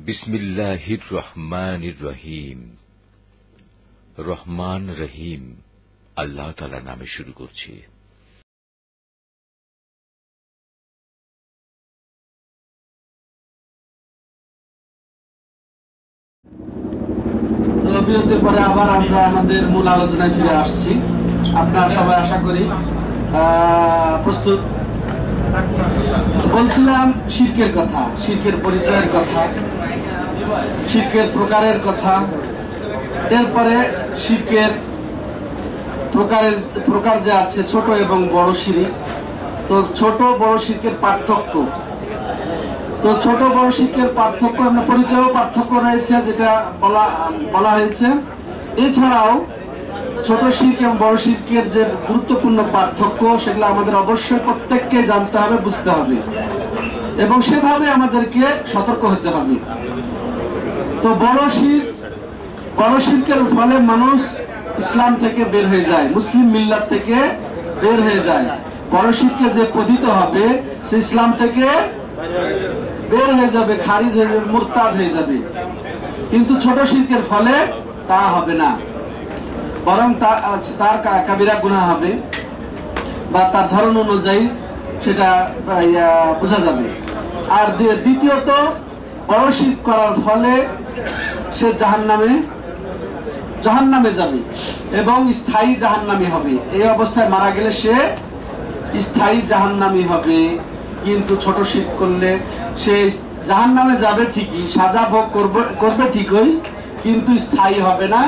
বিসমিল্লাহির রহমানির রহিম। রহমান রহিম আল্লাহ তাআলার নামে শুরু করছি। বিরতির পরে আবার আমরা আমাদের মূল আলোচনায় ফিরে আসছি। আপনারা সবাই আশা করি প্রস্তুত। বলছিলাম শিরকের কথা, শিরকের পরিচয়ের কথা, শিরকের প্রকারের কথা, এরপরে শিরকের প্রকার যে আছে ছোট এবং বড় শিরক। তো ছোট বড় শিরকের পার্থক্য, তো ছোট বড় শিরকের পার্থক্য আমরা পরিচয় পার্থক্য রয়েছে যেটা বলা হয়েছে। এছাড়াও ছোট শিরক এবং বড় শিরকের যে গুরুত্বপূর্ণ পার্থক্য সেগুলো আমাদের অবশ্যই প্রত্যেককে জানতে হবে, বুঝতে হবে এবং সেভাবে আমাদেরকে সতর্ক হতে হবে। তো বড় শিরকের ফলে মানুষ ইসলাম থেকে বের হয়ে যায়, মুসলিম মিল্লাত থেকে বের হয়ে যায়। বড় শিরকে যে পতিত হবে সে ইসলাম থেকে বের হয়ে যাবে, খারিজ হয়ে যাবে, মুরতাদ হয়ে যাবে। কিন্তু ছোট শিরকের ফলে তা হবে না, বরং তার কাবিরা গুনাহ হবে বা তার ধরন অনুযায়ী সেটা বোঝা যাবে। আর দ্বিতীয়ত বড় শিরক করার ফলে সে জাহান্নামে যাবে এবং স্থায়ী জাহান্নামী হবে। এই অবস্থায় মারা গেলে সে স্থায়ী জাহান্নামী হবে। কিন্তু ছোট শিরক করলে সে জাহান্নামে যাবে ঠিকই, সাজা ভোগ করবে ঠিকই, কিন্তু স্থায়ী হবে না।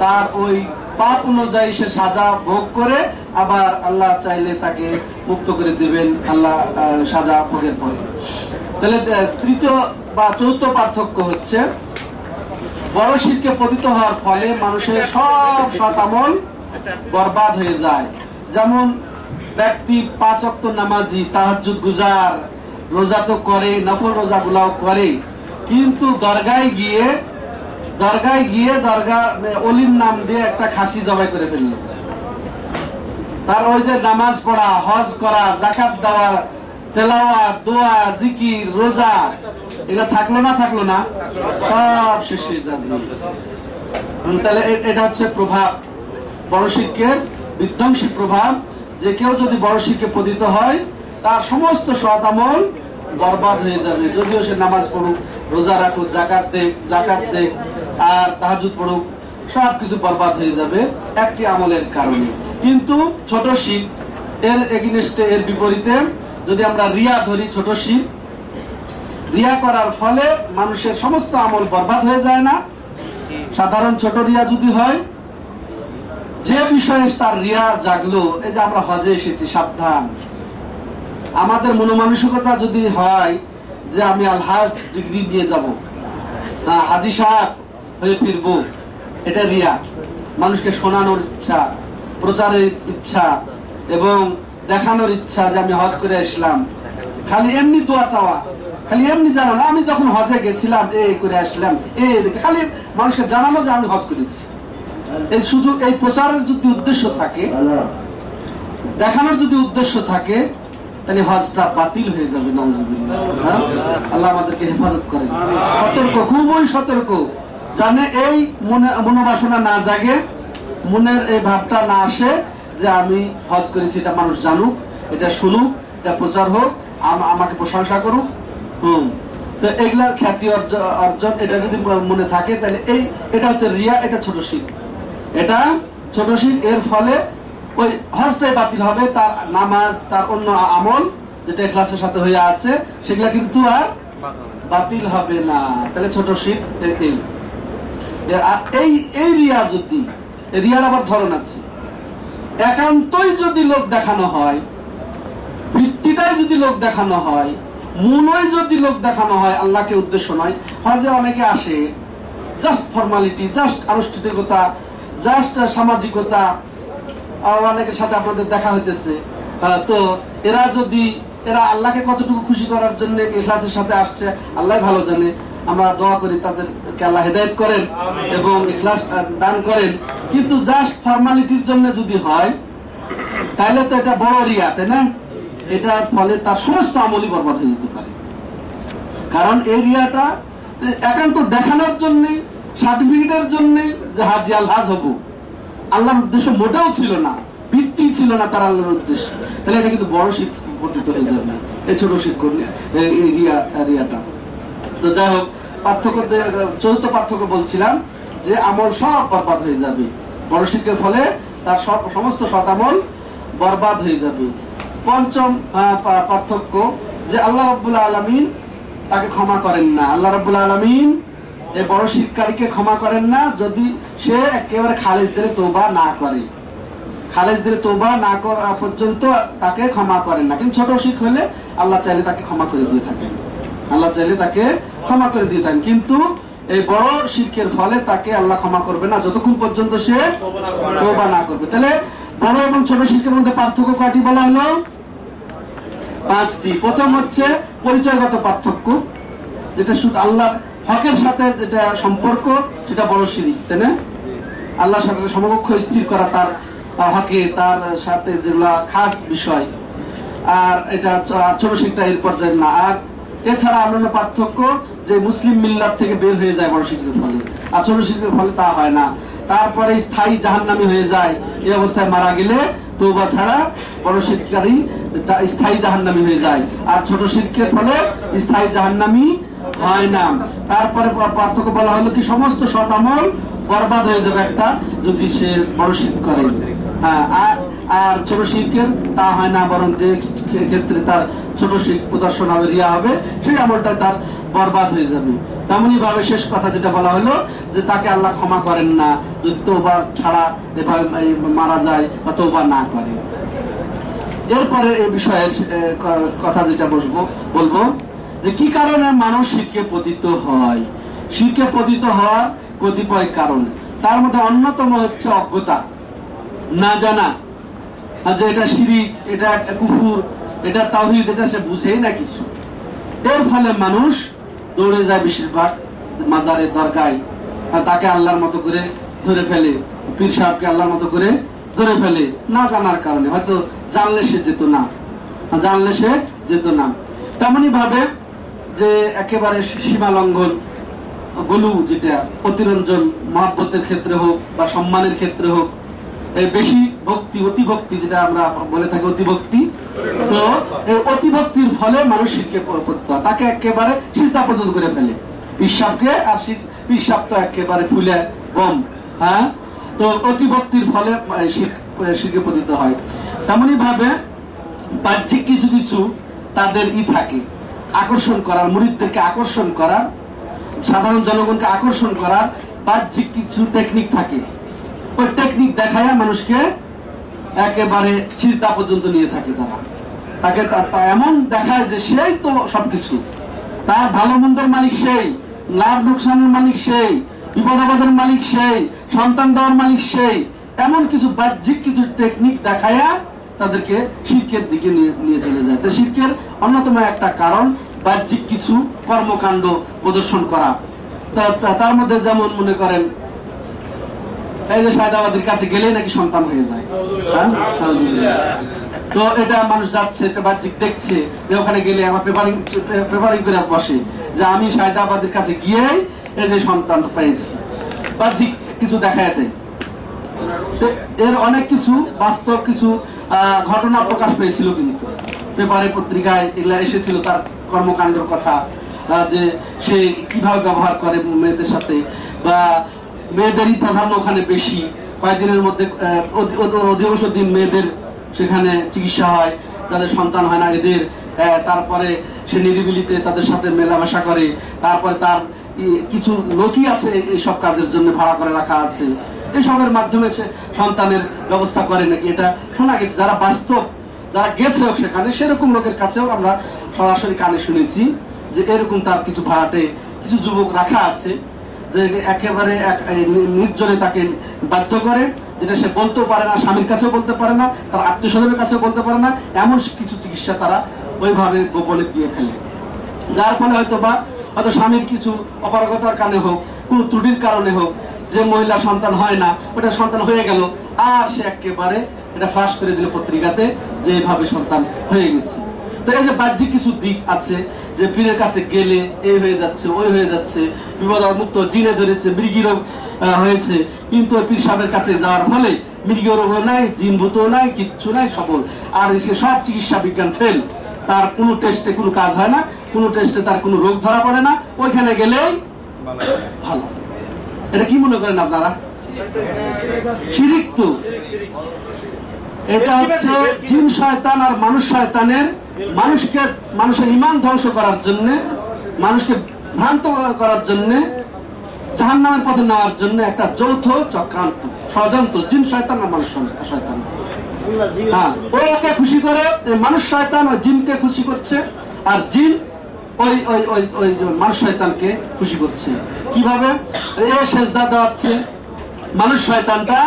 তার ওই পাপ অনুযায়ী সে সাজা ভোগ করে আবার আল্লাহ চাইলে তাকে মুক্ত করে দিবেন আল্লাহ সাজা ভোগের পরে। তাহলে তৃতীয় বা চতুর্থ পার্থক্য হচ্ছে বড় শিরকে পতিত হওয়ার ফলে মানুষের সব সৎ আমল বরবাদ হয়ে যায়। যেমন ব্যক্তি 5 ওয়াক্ত নামাজি, তাহাজ্জুদ গুজার, রোজা তো করে, নফল রোজা গুলাও করে, কিন্তু দরগায় গিয়ে দরগা অলির নাম দিয়ে একটা খাসি জবাই করে ফেললো। তার ওই যে নামাজ পড়া, হজ করা, যাকাত দেওয়া, তেলাওয়াত, দোয়া, জিকির, রোজা এগুলো থাকলো না, সব শেষ হয়ে যাবে। তাহলে এটা হচ্ছে প্রভাব, বড় শিরকের বিধ্বংসী প্রভাব, যে কেউ যদি বড় শিরকে পতিত হয় তার সমস্ত সৎ আমল বরবাদ হয়ে যাবে। যদিও সে নামাজ পড়ুক, রোজা রাখুক, জাকাত দেখ আর তাহাজ্জুদ পড়ুক, সব কিছু বরবাদ হয়ে যাবে একটি আমলের কারণে। কিন্তু ছোট শিরক এর এগেইনস্টে, এর বিপরীতে যদি আমরা রিয়া ধরি, ছোট শিরক রিয়া করার ফলে মানুষের সমস্ত আমল বরবাদ হয়ে যায় না। সাধারণ ছোট রিয়া যদি হয়, যে বিষয়ে তার রিয়া জাগলো, এই যে আমরা হজে এসেছি, সাবধান। আমাদের মনোমানসিকতা যদি হয় যে আমি আল হাজ ডিগ্রি দিয়ে যাব, হাজি সাহেব হয়ে ফিরবো, এটা রিয়া। মানুষকে শোনানোর ইচ্ছা, প্রচারের ইচ্ছা এবং দেখানোর ইচ্ছা যে আমি হজ করে আসলাম। খালি এমনি দোয়া চাওয়া, খালি এমনি জানানো, আমি যখন হজে গেছিলাম এই করে আসলাম, খালি মানুষকে জানানো যে আমি হজ করেছি। এই শুধু এই প্রচারের যদি উদ্দেশ্য থাকে, দেখানোর যদি উদ্দেশ্য থাকে, তাহলে হজটা বাতিল হয়ে যাবে। আল্লাহ আমাদেরকে হেফাজত করেন। সতর্ক, খুবই সতর্ক, জানে এই মনোবাসনা না জাগে, মনের এই ভাবটা না আসে যে আমি হজ করেছি, এটা মানুষ জানুক, এটা শুনুক, এটা প্রচার হোক, আমাকে প্রশংসা করুক। তো এগুলা খ্যাতি অর্জন, এটা যদি মনে থাকে তাহলে এটা হচ্ছে রিয়া, এটা ছোট শিরক। এটা ছোট শিরক, এর ফলে ওই হজটাই বাতিল হবে, তার নামাজ, তার অন্য আমল যেটা ইখলাসের সাথে হয়ে আছে সেগুলা কিন্তু আর বাতিল হবে না। তাহলে ছোট শিরক এই রিয়া, যদি রিয়ার আবার ধরন আছে। একান্তই যদি লোক দেখানো হয়, বৃত্তিটাই যদি লোক দেখানো হয়, মনই যদি লোক দেখানো হয়, আল্লাহকে উদ্দেশ্য নয়। হজে অনেকে আসে জাস্ট ফর্মালিটি, জাস্ট আনুষ্ঠানিকতা, জাস্ট সামাজিকতা, অনেকের সাথে আপনাদের দেখা হইতেছে। তো এরা আল্লাহকে কতটুকু খুশি করার জন্য ইখলাসের সাথে আসছে আল্লাহ ভালো জানে। আমরা দোয়া করি তাদেরকে আল্লাহ হেদায়েত করেন এবং ইখলাস দান করেন। কিন্তু জাস্ট ফর্মালিটির জন্য যদি হয় তাহলে তো এটা বড় রিয়া, তাই না? এটার ফলে তার সমস্ত আমলই বরবাদ হয়ে যেতে পারে। কারণ এই রিয়াটা একান্ত দেখানোর জন্য, সার্টিফিকেটের জন্য যে হাজি আল হাজ হবো, আল্লাহর উদ্দেশ্য মোটেও ছিল না, ভিত্তি ছিল না তার আল্লাহর উদ্দেশ্য, তাহলে এটা কিন্তু বড় শিরক পতিত হয়ে যাবে না, এই ছোট শিরক রিয়াটা। তো যাই হোক, পার্থক্য, চতুর্থ পার্থক্য বলছিলাম যে আমল সব বরবাদ হয়ে যাবে, বড় শিরকের ফলে তার সমস্ত সৎ আমল বরবাদ হয়ে যাবে। পঞ্চম পার্থক্য যে আল্লাহ রাব্বুল আলামিন তাকে ক্ষমা করেন না, আল্লাহ রাব্বুল আলামিন এই বড় শিরকারীকে ক্ষমা করেন না যদি সে একেবারে খালেজ দিলে তওবা না করে, খালেজ দিলে তওবা না করা পর্যন্ত তাকে ক্ষমা করেন না। কিন্তু ছোট শিরক হলে আল্লাহ চাইলে তাকে ক্ষমা করে দিয়ে থাকেন, আল্লাহ চাইলে তাকে ক্ষমা করে দিয়ে থাকেন। কিন্তু এই বড় শিরকের ফলে তাকে আল্লাহ ক্ষমা করবে না যতক্ষণ পর্যন্ত সে তওবা না করবে। তাহলে বড় এবং ছোট শিরকের মধ্যে পার্থক্য কয়টি বলা হলো? 5টি। প্রথম হচ্ছে পরিচয়গত পার্থক্য, যেটা শুধু আল্লাহর হকের সাথে যেটা সম্পর্ক, সেটা বড় শিরক, তাই না? আল্লাহর সাথে সমকক্ষ স্থির করা তার হকে, তার সাথে যেগুলা খাস বিষয়, আর এটা ছোট শিরকটা এর পর্যায়ে না। আর এছাড়া অন্যান্য পার্থক্য যে মুসলিম মিল্লাত থেকে বের হয়ে যায় বড় শিরকের ফলে, আর ছোট শিরকের ফলে তা হয় না। তারপরে স্থায়ী জাহান্নামী হয়ে যায়, এই অবস্থায় মারা গেলে তওবা ছাড়া বড় শিরকারী স্থায়ী জাহান্নামী হয়ে যায়, আর ছোট শিরকের ফলে স্থায়ী জাহান্নামী হয় না। তারপরে পার্থক্য বলা হলো কি সমস্ত সৎ আমল বরবাদ হয়ে যাবে একটা যদি সে বড় শিরক করে। হ্যাঁ, আর ছোট শিরকের তা হয় না, বরং যে ক্ষেত্রে তার ছোট শিরক প্রদর্শন হবে, রিয়া হবে, সেই আমলটা তার বরবাদ হয়ে যাবে। তেমনি ভাবে শেষ কথা যেটা বলা হলো যে তাকে আল্লাহ ক্ষমা করেন না যদি তওবা ছাড়া এভাবে মারা যায় বা তওবা না করে। এরপরে এই বিষয়ের কথা যেটা বলবো যে কি কারণে মানুষ শিরকে পতিত হয়। শিরকে পতিত হওয়ার কতিপয় কারণ, তার মধ্যে অন্যতম হচ্ছে অজ্ঞতা, না জানা যে এটা শিরিক, এটা কুফর, এটা তাওহীদ, এটা সে বুঝেই না কিছু। এর ফলে মানুষ দৌড়ে যায় বেশিরভাগ মাজারের দরগায়, তাকে আল্লাহর মতো করে ধরে ফেলে, পীর সাহেবকে আল্লাহর মতো করে ধরে ফেলে, না জানার কারণে। হয়তো জানলে সে যেত না, জানলে সে যেত না। তেমনি ভাবে যে একেবারে সীমা লঙ্ঘন, গলু, যেটা অতিরঞ্জন, মহব্বতের ক্ষেত্রে হোক বা সম্মানের ক্ষেত্রে হোক, বেশি ভক্তি, অতিভক্তি, যেটা আমরা বলে থাকি অতিভক্তি, তো এই অতিভক্তির ফলে মানুষ শিরকে পতিত হয়, তাকে একেবারে সিজদা পর্যন্ত করে ফেলে পিসাবকে, আর পিসাব তো একেবারে ফুলে বম। হ্যাঁ, তো অতিভক্তির ফলে শিরকে পতিত হয়। তেমনি ভাবে বাহ্যিক কিছু কিছু তাদের থাকে, আকর্ষণ করার, মুরিদদেরকে আকর্ষণ করার, সাধারণ জনগণকে আকর্ষণ করার বাহ্যিক কিছু টেকনিক থাকে। ওই টেকনিক দেখায় মানুষকে একেবারে সিজদা পর্যন্ত নিয়ে থাকে। তাকে এমন দেখায় যে সেই তো সবকিছু, তার ভালো মন্দের মালিক সেই, লাভ লোকসানের মালিক সেই, বিপদ আপদের মালিক সেই, সন্তান দেওয়ার মালিক সেই, এমন কিছু বাহ্যিক কিছু টেকনিক দেখায়া তাদেরকে শিরকের দিকে নিয়ে চলে যায়। তো শিরকের অন্যতম একটা কারণ বাহ্যিক কিছু কর্মকাণ্ড প্রদর্শন করা। তার মধ্যে যেমন মনে করেন এই যে সায়দাবাদের কাছে গেলে নাকি সন্তান হয়ে যায়, তো এটা মানুষ যাচ্ছে, এটা বাহ্যিক দেখছে যে ওখানে গেলে আমার পেপারিং করে বসে যে আমি সায়দাবাদের কাছে গিয়ে এই যে সন্তান পেয়েছি, বাহ্যিক কিছু দেখায় দেয়। এর অনেক কিছু বাস্তব কিছু ঘটনা প্রকাশ পেয়েছিল, কিন্তু পেপারে পত্রিকায় এগুলা এসেছিল তার কর্মকাণ্ডের কথা, যে সে কিভাবে ব্যবহার করে মেয়েদের সাথে, বা মেয়েদেরই প্রাধান্য ওখানে বেশি, কয়েকদিনের মধ্যে অধিকাংশ দিন মেয়েদের সেখানে চিকিৎসা হয়, যাদের সন্তান হয় না এদের। তারপরে সে নিরিবিলিতে তাদের সাথে মেলামেশা করে, তারপরে তার কিছু লোকই আছে এইসব কাজের জন্য ভাড়া করে রাখা আছে, এইসবের মাধ্যমে সে সন্তানের ব্যবস্থা করে নাকি, এটা শোনা গেছে। যারা বাস্তব, যারা গেছে সেখানে, সেরকম লোকের কাছেও আমরা সরাসরি কানে শুনেছি যে এরকম তার কিছু ভাড়াটে কিছু যুবক রাখা আছে, যে একেবারে নির্জনে তাকে বাধ্য করে, যেটা সে বলতেও পারে না, স্বামীর কাছেও বলতে পারে না, তার আত্মীয় স্বজনের কাছেও বলতে পারে না, এমন কিছু চিকিৎসা তারা ওইভাবে গোপনে দিয়ে ফেলে। যার ফলে হয়তো স্বামীর কিছু অপারগতার কারণে হোক, কোনো ত্রুটির কারণে হোক, যে মহিলা সন্তান হয় না ওটা সন্তান হয়ে গেল, আর সে একেবারে এটা ফাঁস করে দিল পত্রিকাতে যে এইভাবে সন্তান হয়ে গেছে। তো এই যে বাহ্যিক কিছু দিক আছে যে পীরের কাছে গেলে এই হয়ে যাচ্ছে ওই হয়ে যাচ্ছে, বিপদ মুক্ত, জিনে ধরেছে, মৃগী রোগ হয়েছে, কিন্তু পীর সাহেবের কাছে যাওয়ার ফলে মৃগী রোগও নাই, জিন ভূতও নাই, কিচ্ছু নাই, সফল। আর সব চিকিৎসা বিজ্ঞান ফেল, তার কোনো টেস্টে কোনো কাজ হয় না, কোনো টেস্টে তার কোনো রোগ ধরা পড়ে না, ওইখানে গেলেই ভালো। এটা কি মনে করেন আপনারা? শিরিক তো। এটা হচ্ছে জিন শয়তান আর মানুষ শয়তানের মানুষের ঈমান ধ্বংস করার জন্য, মানুষকে ভ্রান্ত করার জন্য, জাহান্নামের পথে নেওয়ার জন্য একটা যৌথ চক্রান্ত, ষড়যন্ত্র। জিন শয়তান আর মানুষ শয়তান। হ্যাঁ, ওকে খুশি করে মানুষ শয়তান ওই জিনকে খুশি করছে, আর জিন ওই ওই ওই ওই মানুষ শয়তানকে খুশি করছে। কিভাবে? সেজদা দেওয়াচ্ছে, মানুষ শয়তানটা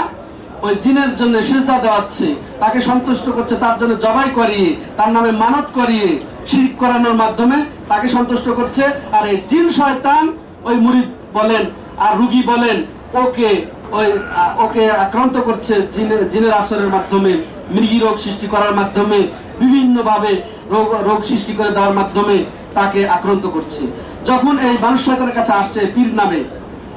ওই জিনের জন্য সেজদা দেওয়াচ্ছে, তাকে সন্তুষ্ট করছে, তার জন্য জবাই করিয়ে, তার নামে মানত করিয়ে, শিরক করানোর মাধ্যমে তাকে সন্তুষ্ট করছে। আর এই জিন শয়তান ওই মুরিদ বলেন আর রুগী বলেন ওকে আক্রান্ত করছে জিনের আসরের মাধ্যমে, মৃগী রোগ সৃষ্টি করার মাধ্যমে, বিভিন্ন ভাবে রোগ সৃষ্টি করে দেওয়ার মাধ্যমে তাকে আক্রান্ত করছে। যখন এই মানুষ শয়তানের কাছে আসছে পীর নামে,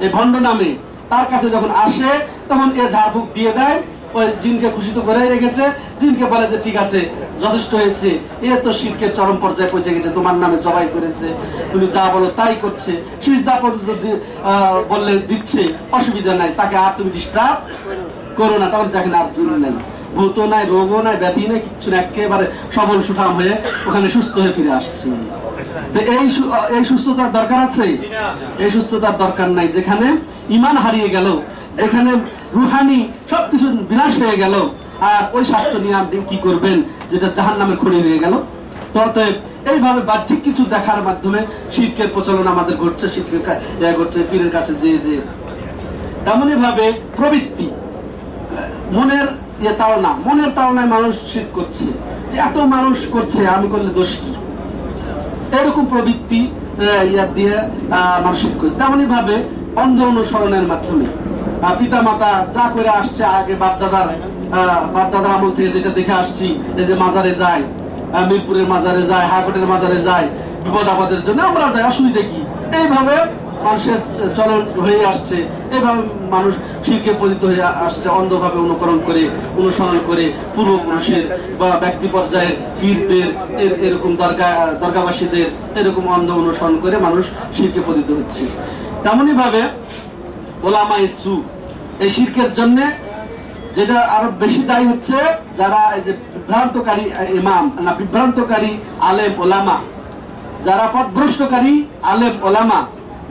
এই ভণ্ড নামে, তার কাছে যখন আসে তখন এ ঝাড়ফুঁক দিয়ে দেয়, ওই জিনকে খুশি তো করে রেখেছে, জিনকে বলে যে ঠিক আছে, যথেষ্ট হয়েছে, এ তো শিরকের চরম পর্যায়ে পৌঁছে গেছে, তোমার নামে জবাই করেছে, তুমি যা বলো তাই করছে, সিজদা পর্যন্ত বললে দিচ্ছে, অসুবিধা নাই, তাকে আর তুমি ডিস্টার্ব করো না। তখন দেখেন আর জিন নাই, ভূত নাই, রোগও নাই, ব্যাধি নাই, কিচ্ছু না, একেবারে সবল সুঠাম হয়ে ওখানে সুস্থ হয়ে ফিরে আসছে। এই সুস্থতার দরকার আছে? এই সুস্থতার দরকার নাই। যেখানে ঈমান হারিয়ে গেল, যেখানে রুহানি সবকিছু বিনাশ হয়ে গেল, আর ওই স্বাস্থ্য নিয়ে আপনি কি করবেন যেটা জাহান্নামের খড়ি হয়ে গেল। অতএব এইভাবে বাহ্যিক কিছু দেখার মাধ্যমে শিরকের প্রচলন আমাদের ঘটছে, শিরকের ঘটছে পীরের কাছে যে তেমনই ভাবে প্রবৃত্তি, মনের মনের তাড়নায় মানুষ শিরক করছে, যে এত মানুষ করছে, আমি করলে দোষ কি, এরকম প্রবৃত্তি দিয়ে মানুষ শিরক করছে। তেমনি ভাবে অন্ধ অনুসরণের মাধ্যমে পিতা মাতা যা করে আসছে আগে বাপদাদার আমল থেকে যেটা দেখে আসছি, এই যে মাজারে যায়, মিরপুরের মাজারে যায়, হাইকোর্টের মাজারে যায়, বিপদ আপদের জন্য আমরা যাই, অসুবিধা কি, এইভাবে মানুষের চলন হয়ে আসছে। এইভাবে মানুষ শিরকে পতিত হয়ে আসছে, অন্ধভাবে অনুসরণ করে পূর্বপুরুষের বা ব্যক্তি পর্যায়ের পীরদের, এরকম দরগাবাসীদের এরকম অন্ধ অনুসরণ করে মানুষ শিরকে পতিত হচ্ছে। তেমনি ভাবে ওলামা ইসু, এই শিরকের জন্য যেটা আরো বেশি দায়ী হচ্ছে যারা এই যে বিভ্রান্তকারী ইমাম না, বিভ্রান্তকারী আলেম ওলামা, যারা পথভ্রষ্টকারী আলেম ওলামা,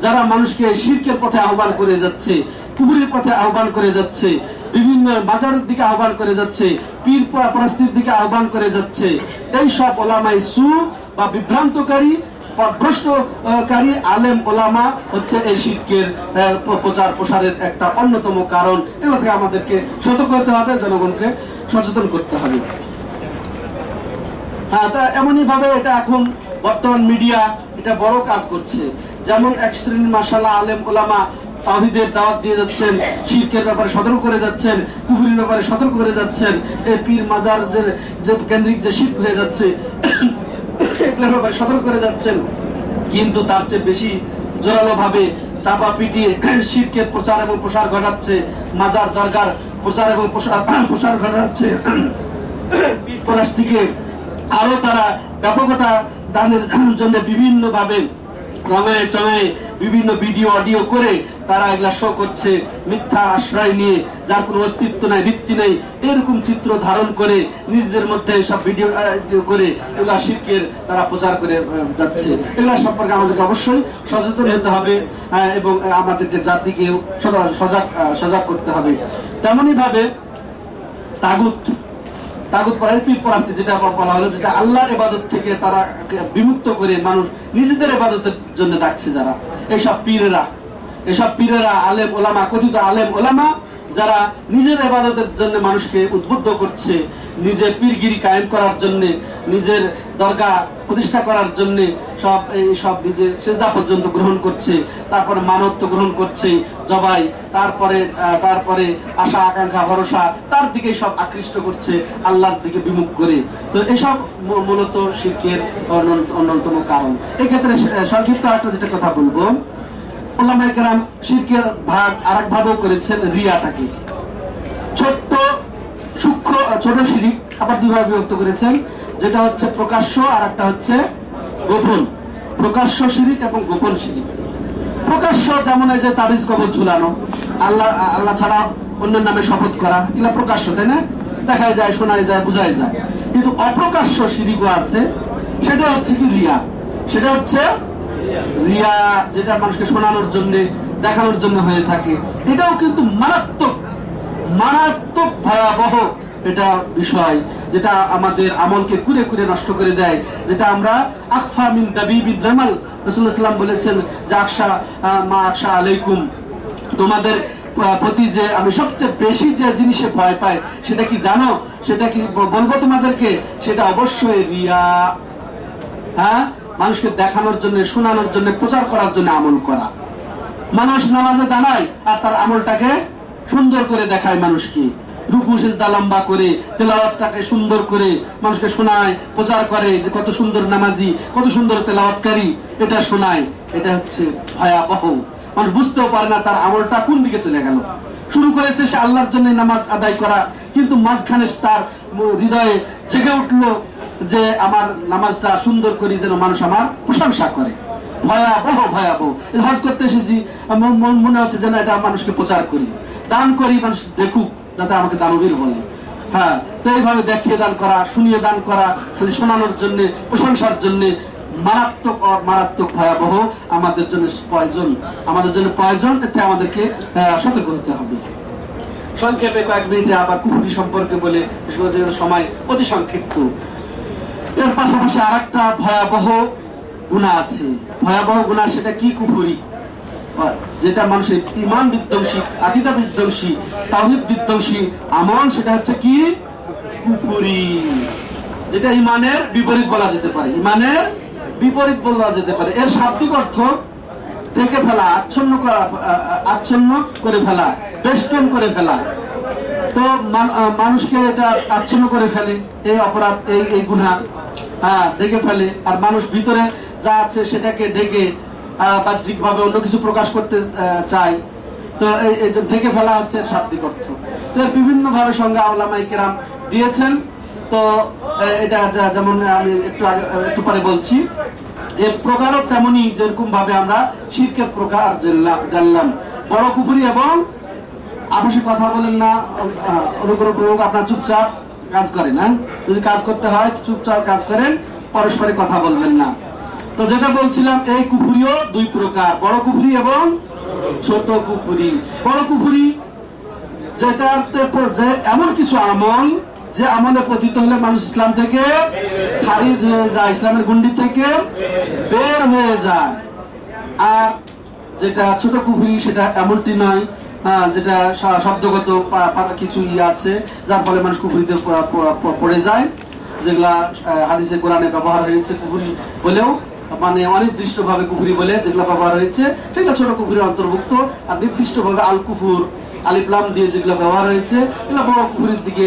যারা মানুষকে শিরকের পথে আহ্বান করে যাচ্ছে, কুফরির পথে আহ্বান করে যাচ্ছে, বিভিন্ন মাজারের দিকে আহ্বান করে যাচ্ছে, পীর পরস্তির দিকে আহ্বান করে যাচ্ছে, এই সব ওলামাই সু বা বিভ্রান্তকারী পথভ্রষ্টকারী আলেম ওলামা হচ্ছে এই শিরকের প্রচার প্রসারের একটা অন্যতম কারণ। এগুলো থেকে আমাদেরকে সতর্ক হতে হবে, জনগণকে সচেতন করতে হবে। হ্যাঁ, তা এমনই ভাবে এটা এখন বর্তমান মিডিয়া এটা বড় কাজ করছে। যেমন এক শ্রেণীর মাশাআল্লাহ আলেম ওলামা তাওহীদের দাওয়াত দিয়ে যাচ্ছেন, শিরকের ব্যাপারে সতর্ক করে যাচ্ছেন, কুফরির ব্যাপারে সতর্ক করে যাচ্ছেন, এই পীর মাজার যে কেন্দ্রিক যে শিরক হয়ে যাচ্ছে এগুলোর ব্যাপারে সতর্ক করে যাচ্ছেন। কিন্তু তার চেয়ে বেশি জোরালো ভাবে চাপা পিটিয়ে শিরকের প্রচার এবং প্রসার ঘটাচ্ছে, মাজার দরগার প্রচার এবং প্রসার ঘটাচ্ছে। পীর পরাশটিকে আরো তারা ব্যাপকতা দানের জন্য বিভিন্ন ভাবে রঙে চঙে বিভিন্ন ভিডিও অডিও করে তারা এগুলা শো করছে, মিথ্যা আশ্রয় নিয়ে, যার কোনো অস্তিত্ব নাই, ভিত্তি নেই, এরকম চিত্র ধারণ করে নিজেদের মধ্যে সব ভিডিও করে এগুলা শিরকের তারা প্রচার করে যাচ্ছে। এগুলা সম্পর্কে আমাদেরকে অবশ্যই সচেতন হতে হবে এবং আমাদেরকে জাতিকে সজাগ করতে হবে। তেমনই ভাবে তাগুত পীর পরাস্তি যেটা বলা হলো, যেটা আল্লাহর ইবাদত থেকে তারা বিমুক্ত করে মানুষ নিজেদের ইবাদতের জন্য ডাকছে, যারা এইসব পীরেরা আলেম ওলামা, কথিত আলেম ওলামা যারা নিজের ইবাদতের জন্য মানুষকে উদ্বুদ্ধ করছে, নিজের পীরগিরি কায়েম করার জন্য, নিজের দরগা প্রতিষ্ঠা করার জন্য সব নিজে সেজদা পর্যন্ত গ্রহণ করছে, তারপরে মানত গ্রহণ করছে, জবাই, তারপরে আশা আকাঙ্ক্ষা ভরসা তার দিকে সব আকৃষ্ট করছে, আল্লাহর দিকে বিমুখ করে। তো এসব মূলত শিরকের অন্যতম কারণ। এক্ষেত্রে সংক্ষিপ্ত একটা যেটা কথা বলবো, উলামায়ে কেরাম শিরকের ভাগ আরেক ভাবেও করেছেন রিয়াটাকে। ছোট শিরিক আবার দুই ভাগে বিভক্ত করেছেন, যেটা হচ্ছে প্রকাশ্য আর একটা হচ্ছে গোপন। প্রকাশ্য শিরিক এবং গোপন শিরিক। প্রকাশ্য যেমন এই যে তাবিজ কবজ ঝুলানো, আল্লাহ ছাড়া অন্যের নামে শপথ করা, এগুলো প্রকাশ্য, তাই না? দেখাই যায়, শোনাই যায়, বোঝাই যায়। কিন্তু অপ্রকাশ্য শিরিকও আছে, সেটা হচ্ছে কি রিয়া। সেটা হচ্ছে রিয়া, যেটা মানুষকে শোনানোর জন্য, দেখানোর জন্য হয়ে থাকে। এটাও কিন্তু মারাত্মক ভয়াবহ এটা বিষয়, যেটা আমাদের আমলকে কুরে কুরে নষ্ট করে দেয়। যেটা আমরা আখফা মিন দাবিবিদ জামাল, রাসূলুল্লাহ সাল্লাল্লাহু আলাইহি ওয়াসাল্লাম বলেছেন যে আকশা আলাইকুম, তোমাদের প্রতি যে আমি সবচেয়ে বেশি যে জিনিসে ভয় পাই সেটা কি জানো? সেটা কি বলবো তোমাদেরকে? সেটা অবশ্যই রিয়া। হ্যাঁ, মানুষকে দেখানোর জন্য, শোনানোর জন্য, প্রচার করার জন্য আমল করা। মানুষ নামাজে দাঁড়ায় আর তার আমলটাকে সুন্দর করে দেখায় মানুষকে, রুকু সিজদা লম্বা করে, তেলাওয়াতটাকে সুন্দর করে মানুষকে শোনায়, প্রচার করে যে কত সুন্দর নামাজি, কত সুন্দর তেলাওয়াতকারী, এটা শোনায়। এটা হচ্ছে ভয়াবহ। মানুষ বুঝতেও পারে না তার আমলটা কোন দিকে চলে গেল। শুরু করেছে সে আল্লাহর জন্য নামাজ আদায় করা, কিন্তু মাঝখানে তার হৃদয়ে জেগে উঠলো যে আমার নামাজটা সুন্দর করি যেন মানুষ আমার প্রশংসা করে। ভয়াবহ ভয়াবহ। হজ করতে এসেছি, মনে হচ্ছে যেন এটা মানুষকে প্রচার করি, দান করি, মানুষ দেখুক যাতে আমাকে দানবীর বলে। হ্যাঁ, তো এইভাবে দেখিয়ে দান করা, শুনিয়ে দান করা, খালি শোনানোর জন্য, প্রশংসার জন্য, মারাত্মক ভয়াবহ। আমাদের জন্য প্রয়োজন, এতে আমাদেরকে সতর্ক হতে হবে। সংক্ষেপে কয়েক মিনিটে আবার কুফরি সম্পর্কে বলে, সময় অতি সংক্ষিপ্ত। এর পাশাপাশি আর একটা ভয়াবহ গুনাহ আছে। ভয়াবহ গুনাহ সেটা কি? কুফরি, যেটা মানুষের ঈমান বিধ্বংসী, আকীদা বিধ্বংসী, তাওহীদ বিধ্বংসী আমল। সেটা হচ্ছে কি? কুফরি, যেটা ঈমানের বিপরীত বলা যেতে পারে। ঈমানের বিপরীত বলা যেতে পারে। এর শাব্দিক অর্থ ঢেকে ফেলা, আচ্ছন্ন করে ফেলা, বেষ্টন করে ফেলা। তো মানুষকে এটা আচ্ছন্ন করে ফেলে, এই অপরাধ, এই গুনাহ ঢেকে ফেলে। আর মানুষ ভিতরে যা আছে সেটাকে ঢেকে বাহ্যিক ভাবে অন্য কিছু প্রকাশ করতে চায়। তো এই ঢেকে ফেলা হচ্ছে শাব্দিক অর্থ। তো বিভিন্ন ভাবে সংজ্ঞা উলামায়ে কেরাম দিয়েছেন। তো এটা যেমন আমি একটু পরে বলছি। এর প্রকারও তেমনি, যেরকম ভাবে আমরা শিরকের প্রকার জানলাম, বড় কুফরি এবং আপসে কথা বলেন না, অনুগ্রহপূর্বক আপনার চুপচাপ কাজ করেন। না, যদি কাজ করতে হয় চুপচাপ কাজ করেন, পরস্পরে কথা বলবেন না। তো যেটা বলছিলাম, এই কুফরিও দুই প্রকার, বড় কুফরি এবং ছোট কুফরি। বড় কুফরি যেটাতে যে এমন কিছু আমল, যে আমলে পতিত হলে মানুষ ইসলাম থেকে খারিজ হয়ে যায়, ইসলামের গুন্ডি থেকে বের হয়ে যায়। আর যেটা ছোট কুফরি সেটা এমনটি নয়, যেটা শব্দগত কিছু আছে যার ফলে মানুষ কুফরিতে পড়ে যায়, যেগুলা হাদিসে কোরআনে ব্যবহার হয়েছে কুফরি বলেও, মানে অনির্দিষ্ট ভাবে কুফরি বলে যেগুলো ব্যবহার হয়েছে সেগুলো ছোট কুফরির অন্তর্ভুক্ত। আর নির্দিষ্ট ভাবে আল কুফুর, আলিফ লাম দিয়ে যেগুলো ব্যবহার হয়েছে এগুলো বড় কুফরির দিকে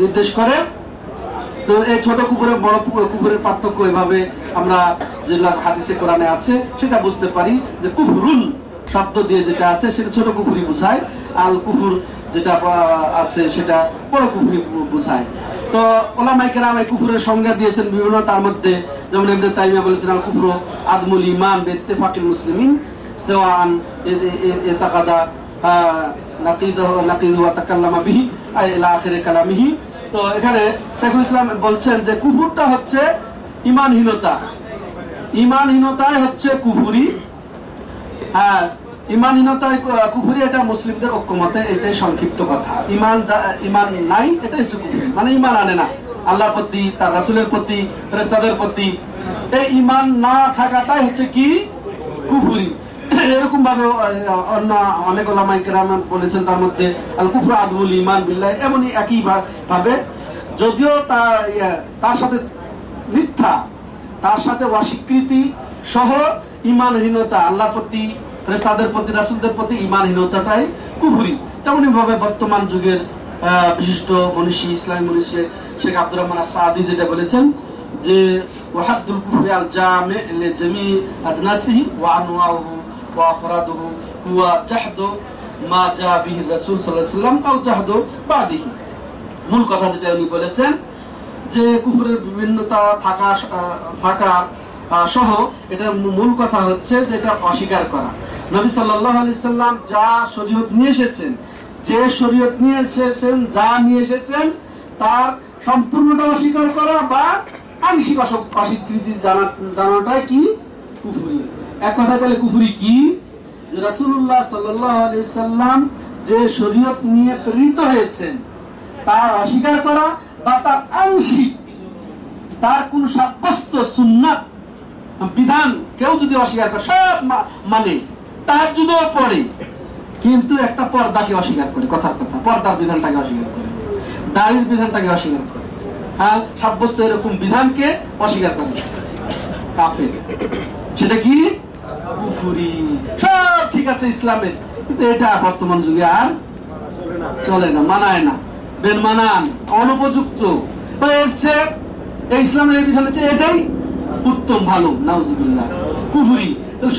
নির্দেশ করে। তো এই ছোট কুফুরের বড় কুফুরের পার্থক্য এভাবে আমরা যেগুলো হাদিসে কোরআনে আছে সেটা বুঝতে পারি, যে কুফরুন শব্দ দিয়ে যেটা আছে সেটা ছোট কুফরি বোঝায়, আল কুফুর যেটা আছে সেটা বড় কুফরি বোঝায়। তো উলামায়ে কেরাম এই কুফরের সংজ্ঞা দিয়েছেন বিভিন্ন, তার মধ্যে যেমন ইবনে তাইমিয়া বলেছেন আল কুফরু আদমুল ঈমান বিইত্তিফাকিল মুসলিমিন সাওয়ান ইতাকাদা নাকিদু ওয়া তাকাল্লামা বিহি ইলা আখিরি কালামিহি। তো এখানে শেখুল ইসলাম বলছেন যে কুফরটা হচ্ছে ঈমানহীনতা, ঈমানহীনতাই হচ্ছে কুফরি। হ্যাঁ, ঈমানহীনতায় কুফরি, এটা মুসলিমদের ঐক্যমতে এটাই সংক্ষিপ্ত কথা। ঈমান নাই, এটা হচ্ছে কুফরি, মানে ঈমান আনে না আল্লাহর প্রতি, তার রাসূলের প্রতি, ফেরেশতাদের প্রতি। এই ঈমান না থাকাটাই হচ্ছে কি? কুফরি। এরকম ভাবে অন্য অনেক ওলামায়ে কেরাম বলেছেন, তার মধ্যে আল কুফরু আদবুল ঈমান বিল্লাহ, এমনই একই ভাবে, যদিও তার সাথে মিথ্যা, তার সাথে অস্বীকৃতি সহ ঈমানহীনতা, আল্লাহর প্রতি, ফেরেশতাদের প্রতি, রাসূলদের প্রতি ঈমানহীনতাটাই কুফরি। তেমনি ভাবে বর্তমান যুগের বিশিষ্ট মনীষী, ইসলামী মনীষী শেখ আব্দুর রহমান আস-সাদি যেটা বলেছেন যে ওয়াহাদুল কুফরি আল জামি' লিজামি আজনাসিহি ওয়া আনওয়াউহু ওয়া আফরাদুহু হুয়া জাহদু মা জা বিহি রাসূল সাল্লাল্লাহু আলাইহি ওয়াসাল্লাম আও জাহদু বাদিহি। মূল কথা যেটা উনি বলেছেন যে কুফরের বিভিন্নতা থাকা সহ এটার মূল কথা হচ্ছে যে এটা অস্বীকার করা। নবী সাল্লাল্লাহু আলাইহি সাল্লাম যা শরীয়ত নিয়ে এসেছেন, যে শরীয়ত নিয়ে এসেছেন, যা নিয়ে এসেছেন তার সম্পূর্ণটা অস্বীকার করা বা আংশিক অস্বীকৃতি জানাটাই কি কুফরি। এক কথা বলে কুফরি কি, যে রাসূলুল্লাহ সাল্লাল্লাহু আলাইহি সাল্লাম যে শরীয়ত নিয়ে প্রেরিত হয়েছেন তার অস্বীকার করা বা তার আংশিক, তার কোন সাব্যস্ত সুন্নাত বিধান কেউ যদি অস্বীকার করে, সব মানে তাহাজ্জুদও পড়ে কিন্তু একটা পর্দাকে অস্বীকার করে, কথার কথা পর্দার বিধানটাকে অস্বীকার করে, দাড়ির বিধানটাকে অস্বীকার করে, হ্যাঁ সাব্যস্ত এরকম বিধানকে অস্বীকার করে, কাফের। সেটা কি কুফরি। সব ঠিক আছে ইসলামের, কিন্তু এটা বর্তমান যুগে আর চলে না, মানায় না, বেমানান, অনুপযুক্ত। এই ইসলামের এই বিধান হচ্ছে এটাই উত্তম, ভালো, নাউজুবিল্লাহ, কুফরি।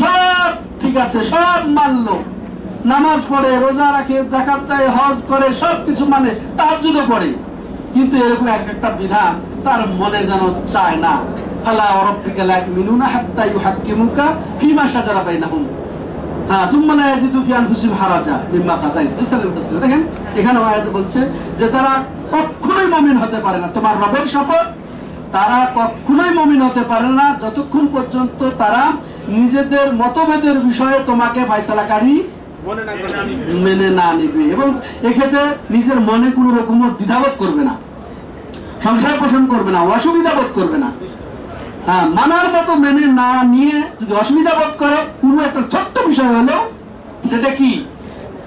সব ঠিক আছে, সব মানলো, নামাজ পড়ে, রোজা রাখে, যাকাত দেয়, হজ করে, সবকিছু মানে, তাহাজ্জুদও পড়ে, কিন্তু এরকম একটা বিধান তার মনে যেন চায় না। ফালা ওয়ারাব্বিকা লা ইউমিনুনা হাত্তা ইউহাক্কিমুকা ফীমা শাজারা বাইনাহুম সুম্মা লা ইয়াজিদু ফি আনফুসিহিম হারাজা মিম্মা কাযাইত। দেখেন এখানে আয়াতে বলছে যে তারা কখনোই মুমিন হতে পারে না, তোমার রবের শপথ, তারা কখনোই মুমিন হতে পারে না যতক্ষণ পর্যন্ত তারা নিজেদের মতভেদের বিষয়ে তোমাকে ফয়সালাকারী মেনে না নিবে, এবং এক্ষেত্রে নিজের মনে কোন রকম দ্বিধাবোধ করবে না, সংশয় পোষণ করবে না, অসুবিধা বোধ করবে না। হ্যাঁ, মানার মতো মেনে না নিয়ে যদি অসুবিধা বোধ করে কোন একটা ছোট্ট বিষয় হলো, সেটা কি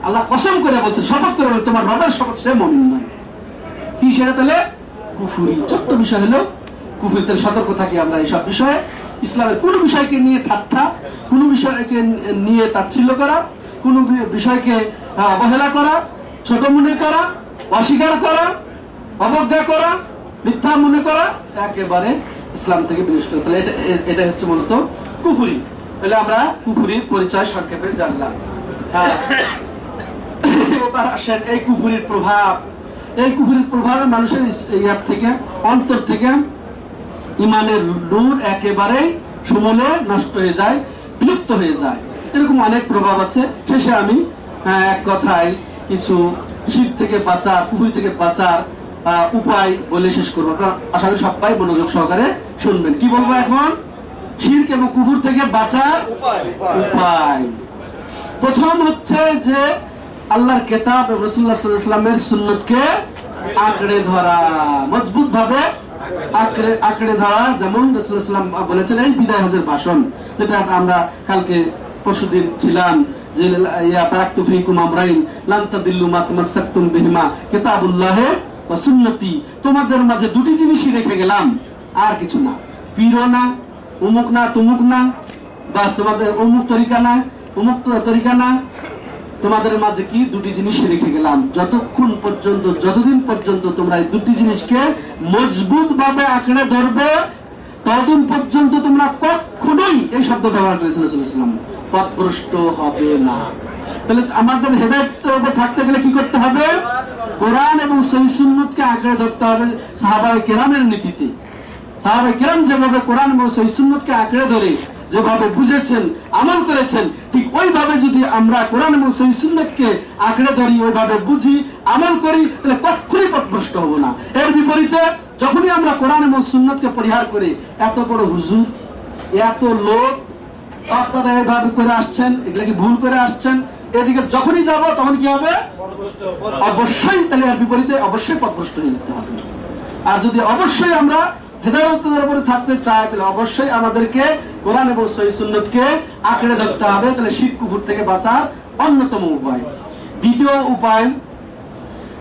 আল্লাহ কসম করে বলছে, শপথ করে বলছে তোমার রবের শপথ, সে মুমিন নয়। কি সেটা তাহলে কুফরি, ছোট্ট বিষয় হলো কুফরি। তাহলে সতর্ক থাকি আমরা এইসব বিষয়ে। ইসলামের কোন বিষয়কে নিয়ে ঠাট্টা, কোন বিষয়কে নিয়ে তাচ্ছিল্য করা, কোন বিষয়কে অবহেলা করা, ছোট মনে করা, অস্বীকার করা, অবজ্ঞা করা, মিথ্যা মনে করা একেবারে ইসলাম থেকে বিনষ্ট। তাহলে এটা হচ্ছে মূলত কুফরি। তাহলে আমরা কুফরির পরিচয় সংক্ষেপে জানলাম। এবার আসেন এই কুফরির প্রভাব। এই কুফরির প্রভাবে মানুষের ইয়ার থেকে, অন্তর থেকে ইমানের নূর একেবারেই সমূলে নষ্ট হয়ে যায়, বিলুপ্ত হয়ে যায়। এরকম অনেক প্রভাব আছে। শেষে আমি এক কথায় কিছু শিরক থেকে বাঁচার, কুফরি থেকে বাঁচার উপায় বলে শেষ করবো। আশা করি সবাই মনোযোগ সহকারে শুনবেন। কি বলবো এখন? শিরক এবং কুফর থেকে বাঁচার উপায়। প্রথম হচ্ছে যে আল্লাহর কিতাব এবং রাসূলুল্লাহ সাল্লাল্লাহু আলাইহি ওয়াসাল্লামের সুন্নতকে আঁকড়ে ধরা, মজবুত ভাবে আঁকড়ে ধরা। যেমন রাসূলুল্লাহ সাল্লাল্লাহু আলাইহি ওয়াসাল্লাম বলেছেন এই বিদায় হজের ভাষণ, যেটা আমরা কালকে পরশুদিন ছিলাম, যে ইয়া তারাকতু ফীকুম আমরাইন লান তাদিল্লু মা তামাসসাকতুম বিহিমা কিতাবুল্লাহ ওয়া সুন্নতি। তোমাদের মাঝে দুটি জিনিসই রেখে গেলাম, আর কিছু না, পীর না, অমুক না, তমুক না, বাস তোমাদের অমুক তরিকা না, অমুক তরিকা না, তোমাদের মাঝে কি দুটি জিনিস রেখে গেলাম। যতক্ষণ পর্যন্ত, যতদিন পর্যন্ত তোমরা এই দুটি জিনিসকে মজবুত ভাবে আঁকড়ে ধরবে, ততদিন পর্যন্ত তোমরা কখনোই, এই শব্দ ব্যবহার করেছেন রাসূলুল্লাহ সাল্লাল্লাহু আলাইহি ওয়াসাল্লাম, পথভ্রষ্ট হবে না। তাহলে আমাদের হেদায়েতের উপর থাকতে গেলে কি করতে হবে? কোরআন এবং সহিহ সুন্নাতকে আঁকড়ে ধরতে হবে সাহাবায়ে কেরামের নীতিতে। সাহাবায়ে কেরাম যেভাবে কোরআন এবং সহিহ সুন্নাতকে আঁকড়ে ধরে যেভাবে বুঝেছেন, আমল করেছেন, ঠিক ওইভাবে যদি আমরা কোরআন এবং সহিহ সুন্নাতকে আঁকড়ে ধরি, ওইভাবে বুঝি, আমল করি, তাহলে কখনোই পথভ্রষ্ট হব না। এর বিপরীতে যখনই আমরা কোরআন এবং সুন্নাতকে পরিহার করি, এত বড় হুজুর, এত লোক আপনারা এইভাবে করে আসছেন, এগুলাকে ভুল করে আসছেন, এদিকে যখনই যাব তখন কি হবে? অবশ্যই, তাহলে এর বিপরীতে অবশ্যই পথভ্রষ্ট হয়ে যেতে হবে। আর যদি অবশ্যই আমরা হেদায়েতের উপরে থাকতে চায় তাহলে অবশ্যই আমাদেরকে কোরআন এবং সহিহ সুন্নাতকে আঁকড়ে ধরতে হবে। তাহলে শিরক কুফর থেকে বাঁচার অন্যতম উপায়। দ্বিতীয় উপায়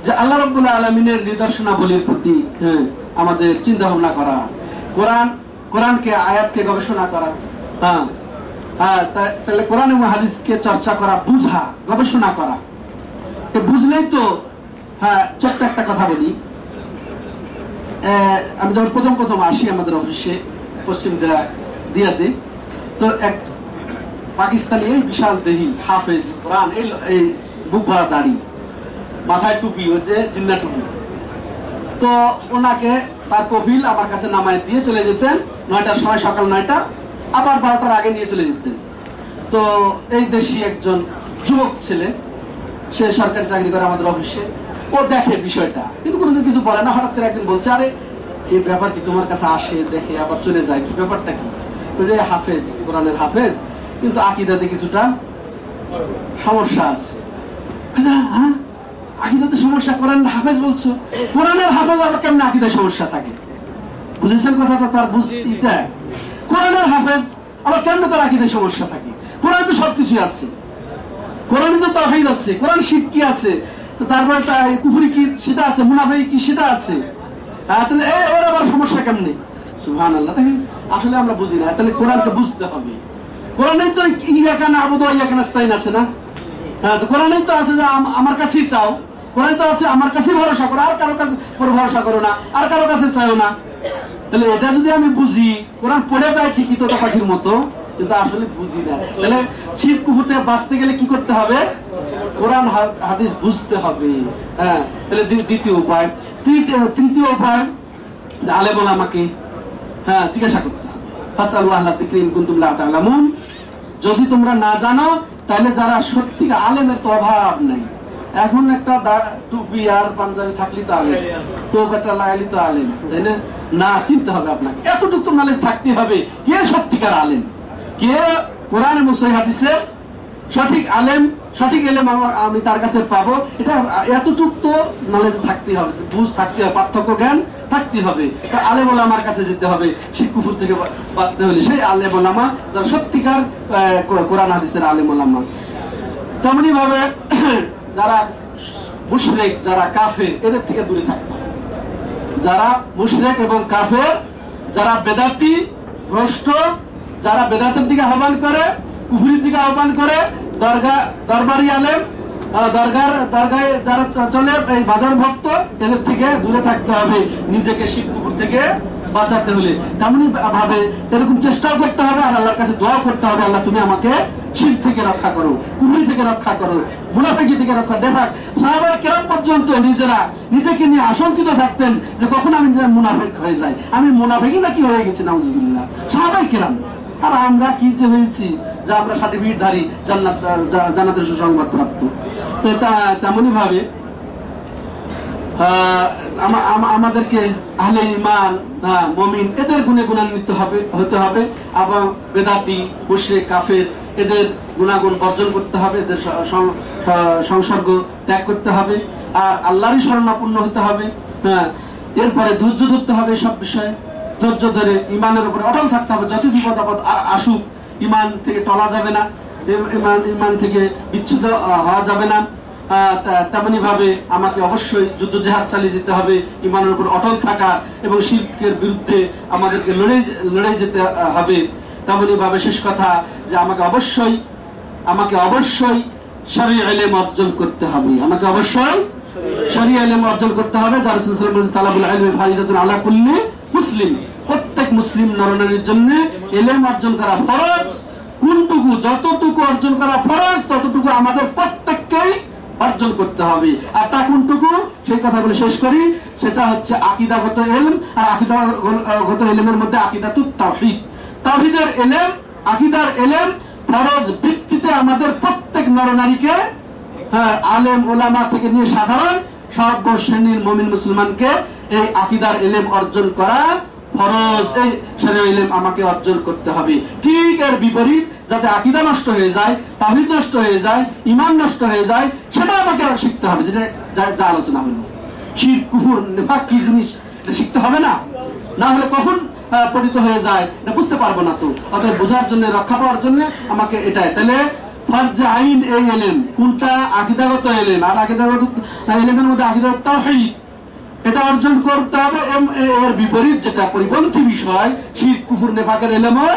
যে আল্লাহ রাব্বুল আলামিনের নিদর্শনাবলীর প্রতি আমাদের চিন্তা ভাবনা করা, কোরআনকে আয়াতকে গবেষণা করা, তাহলে কোরআন এবং হাদিসকে চর্চা করা, বুঝা, গবেষণা করা। বুঝলেই তো ছোট্ট একটা কথা বলি। আমি যখন প্রথম আসি আমাদের অফিসে পশ্চিম দিয়াতে, তো এক পাকিস্তানি বিশাল দেহি হাফেজ কোরআন, এই বুক ভরা দাড়ি, মাথায় টুপি, হচ্ছে জিন্না টুপি। তো ওনাকে তার কফিল আমার কাছে নামায় দিয়ে চলে যেতেন 9টার সময়, সকাল 9টা, আবার 12টার আগে নিয়ে চলে যেতেন। তো এই দেশি একজন যুবক ছেলে, সে সরকারি চাকরি করে আমাদের অফিসে, ও দেখে বিষয়টা কিন্তু কোনোদিন কিছু বলে না। হঠাৎ করে একদিন বলছে, আরে এই ব্যাপার কি তোমার কাছে আসে, দেখে আবার চলে যায়, কি ব্যাপারটা কি? যে হাফেজ, কোরআনের হাফেজ, কিন্তু আকীদাতে কিছুটা সমস্যা আছে। হ্যাঁ, আকীদাতে সমস্যা? কোরআনের হাফেজ বলছো, কোরআনের হাফেজ আবার কেমন আকীদায় সমস্যা থাকে? বুঝেছেন কথাটা? তার বুঝতে কোরআনের হাফেজ আবার কেমন তার আকীদায় সমস্যা থাকে? কোরআনে তো সবকিছুই আছে, কোরআনে তো তাওহীদ আছে, কোরআন শিরক কি আছে, তো তারপরে কুফরি কি সেটা আছে, মুনাফিক কি সেটা আছে। তাহলে এর আবার সমস্যা কেমনে? সুবহানাল্লাহ। দেখেন আসলে আমরা বুঝি না। তাহলে কোরআনকে বুঝতে হবে। কোরআনে তো ইয়াকা না'বুদু ওয়া ইয়াকা নাস্তাইন আছে না? তো কোরআনে তো আছে যে আমার কাছেই চাও, কোরআনে তো আছে আমার কাছেই ভরসা করো, আর কারো কাছে ভরসা করো না, আর কারো কাছে চাও না। তাহলে এটা যদি আমি বুঝি, কোরআন পড়ে যায় ঠিকই তো পাখির মতো, কিন্তু আসলে বুঝি না। তাহলে শিরক কুফর থেকে বাঁচতে গেলে কি করতে হবে? কোরআন হাদিস বুঝতে হবে। তাহলে দ্বিতীয় উপায়। তৃতীয় উপায়, আলেম ওলামাকে জিজ্ঞাসা করতে হবে। ফাসআলু আহলা যিকরি ইন কুনতুম লা তা'লামুন। যদি তোমরা না জানো, তাহলে যারা সত্যিকার আলেমের তো অভাব নাই। এখন একটা টুপি আর পাঞ্জাবি থাকলি তো আলেম, তোবাটা লাগাইলি তো আলেম, তাই না? না, চিনতে হবে আপনাকে, এতটুকু তো নলেজ থাকতে হবে কে সত্যিকার আলেম, কে কোরআন এবং সহিহ হাদিসের সঠিক আলেম, সঠিক এলেম আমি তার কাছে পাবো। এটা এতটুকু তো নলেজ থাকতে হবে, বুঝ থাকতে হবে, পার্থক্য জ্ঞান থাকতে হবে। আলেম ওলামার কাছে যেতে হবে শিরক কুফর থেকে বাঁচতে হলে। সেই আলেম ওলামা যারা সত্যিকার কোরআন হাদিসের আলেম ওলামা। তেমনি ভাবে যারা মুশরিক, যারা কাফের, এদের থেকে দূরে থাকতে হবে। যারা মুশরিক এবং কাফের, যারা বেদাতি, ভ্রষ্ট, যারা বেদাতের দিকে আহ্বান করে, কুফরির দিকে আহ্বান করে, দরবারি আলেম, দরগায় যারা চলে, এই বাজার ভক্ত, এদের থেকে দূরে থাকতে হবে নিজেকে শিরক কুফর থেকে বাঁচাতে হলে। তেমনি ভাবে এরকম চেষ্টাও করতে হবে আর আল্লাহর কাছে দোয়া করতে হবে, আল্লাহ তুমি আমাকে শিরক থেকে রক্ষা করো, কুফরি থেকে রক্ষা করো, মুনাফিকি থেকে রক্ষা। দেখা সাহাবায়ে কেরাম পর্যন্ত নিজেরা নিজেকে নিয়ে আশঙ্কিত থাকতেন যে কখন আমি মুনাফিক হয়ে যাই, আমি মুনাফিকি নাকি হয়ে গেছি, নাউজুবিল্লাহ। সাহাবায়ে কেরাম। আর আমরা কি যে হয়েছি, যে আমরা সার্টিফিকেটধারী, জান্নাতের সুসংবাদ প্রাপ্ত। তো তেমনি ভাবে আমাদেরকে আহলে ঈমান, মুমিন, এদের গুণে গুণান্বিত হতে হবে। এবং বেদাতি, মুশরিক, কাফের, এদের গুণাগুণ বর্জন করতে হবে, এদের সংসর্গ ত্যাগ করতে হবে, আর আল্লাহরই শরণাপন্ন হতে হবে। এরপরে ধৈর্য ধরতে হবে সব বিষয়ে, ধৈর্য ধরে ইমানের উপরে অটল থাকতে হবে। যত বিপদ আপদ আসুক, ইমান থেকে টলা যাবে না, ইমান থেকে বিচ্ছুত হওয়া যাবে না। তেমনি ভাবে আমাকে অবশ্যই যুদ্ধ জেহাদ চালিয়ে যেতে হবে, ইমানের উপর অটল থাকা এবং শিরকের বিরুদ্ধে আমাদেরকে লড়ে যেতে হবে। তেমনি ভাবে শেষ কথা, যে আমাকে অবশ্যই শরীয়ত ইলম অর্জন করতে হবে, আমাকে অবশ্যই শরীয়ত ইলম অর্জন করতে হবে। যার রাসূল সাল্লাল্লাহু আলাইহি ওয়াসাল্লাম তালাবুল ইলমি ফারিদাতুন আলা কুল্লি মুসলিম, প্রত্যেক মুসলিম নরনারীর জন্য ইলম অর্জন করা ফরজ। কোনটুকু, যতটুকু অর্জন করা ফরজ, ততটুকু আমাদের প্রত্যেককেই অর্জন করতে হবে। আর তা কোনটুকু, সেই কথাগুলো শেষ করি। সেটা হচ্ছে আকীদাগত ইলম। আর আকীদাগত ইলমের মধ্যে আকীদাতুত তাওহীদ, তাওহীদের ইলম, আকীদার ইলম ফরজ ভিত্তিতে আমাদের প্রত্যেক নরনারীকে, আলেম ওলামা থেকে নিয়ে সাধারণ সর্বশ্রেণীর মুমিন মুসলমানকে এই আকীদার ইলম অর্জন করা ফরজ। এই শরীয়ত ইলম আমাকে অর্জন করতে হবে। ঠিক এর বিপরীত, যাতে আকীদা নষ্ট হয়ে যায়, তাওহীদ নষ্ট হয়ে যায়, ঈমান নষ্ট হয়ে যায়, সেটা আমাকে শিখতে হবে। যেটা যা আলোচনা হলো, শিরক, কুফর, নিফাক কি জিনিস, এটা শিখতে হবে না? না হলে কখন পতিত হয়ে যায় এটা বুঝতে পারবো না। তো অতএব বোঝার জন্য, রক্ষা পাওয়ার জন্য আমাকে এটাই। তাহলে ফরজে আইন এই এলেম কোনটা? আকীদাগত এলেম। আর আকীদাগত এলেমের মধ্যে আকীদাত তাওহীদ, এটা অর্জন করতে হবে। এর বিপরীত যেটা পরিপন্থী বিষয়, শিরক কুফর নিফাকের এলেমও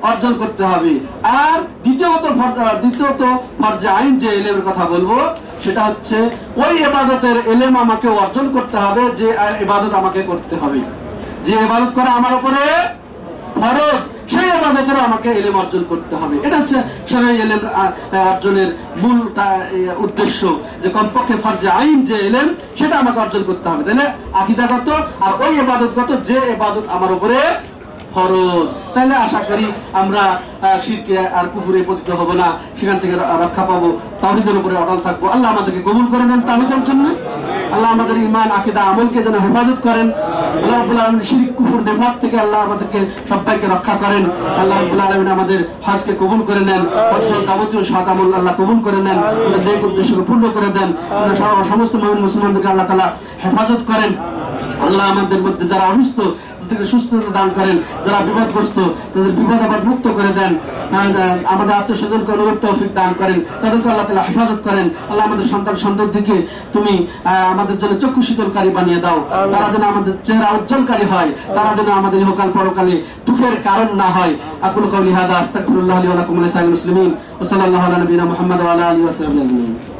অর্জন করতে হবে। আর দ্বিতীয়ত ফরজে আইন যে এলেমের কথা বলবো, সেটা হচ্ছে ওই ইবাদতের এলেম আমাকে অর্জন করতে হবে যে ইবাদত আমাকে করতে হবে, যে ইবাদত করা আমার উপরে ফরজ, সেই ইবাদতের আমাকে এলেম অর্জন করতে হবে। এটা হচ্ছে সেই এলেম অর্জনের মূল উদ্দেশ্য, যে কমপক্ষে ফরজে আইন যে এলেম সেটা আমাকে অর্জন করতে হবে। তাহলে আকীদাগত আর ওই ইবাদতগত যে ইবাদত আমার উপরে ফরজ। তাহলে আশা করি আমরা শিরকে আর কুফরে পতিত হব না, সেখান থেকে রক্ষা পাবো, তাওহীদের উপরে অটল থাকবো। আল্লাহ আমাদেরকে কবুল করে নেন তাওহীদের জন্য। আল্লাহ আমাদের ঈমান, আকীদা, আমলকে যেন হেফাজত করেন। আল্লাহ রাব্বুল আলামিন শিরক কুফর নিফাক থেকে আল্লাহ আমাদেরকে সবাইকে রক্ষা করেন। আল্লাহ রাব্বুল আলামিন আমাদের হজকে কবুল করে নেন, হজের যাবতীয় সৎ আমল আল্লাহ কবুল করে নেন, আমাদের নেক উদ্দেশ্যকে পূর্ণ করে দেন। সমস্ত মুমিন মুসলমানদেরকে আল্লাহ তাআলা হেফাজত করেন। আল্লাহ আমাদের মধ্যে যারা অসুস্থ তাদেরকে সুস্থতা দান করেন, যারা বিপদগ্রস্ত তাদের বিপদ আবার মুক্ত করে দেন, আমাদের আত্মীয়স্বজনকে অনুরূপ তৌফিক দান করেন, তাদেরকে আল্লাহ তাআলা হেফাজত করেন। আল্লাহ আমাদের সন্তানদেরকে তুমি আমাদের জন্য চক্ষু শীতলকারী বানিয়ে দাও, তারা যেন আমাদের চেহারা উজ্জ্বলকারী হয়, তারা যেন আমাদের ইহকাল পরকালে দুঃখের কারণ না হয়। আকুলু কাওলি হাযা আস্তাগফিরুল্লাহ লি ওয়া লাকুম ওয়া লিসাইরিল মুসলিমিন ওয়া সাল্লাল্লাহু আলা নবিয়িনা মুহাম্মাদ ওয়া আলা আলিহি ওয়া সাহবিহি আজমাইন।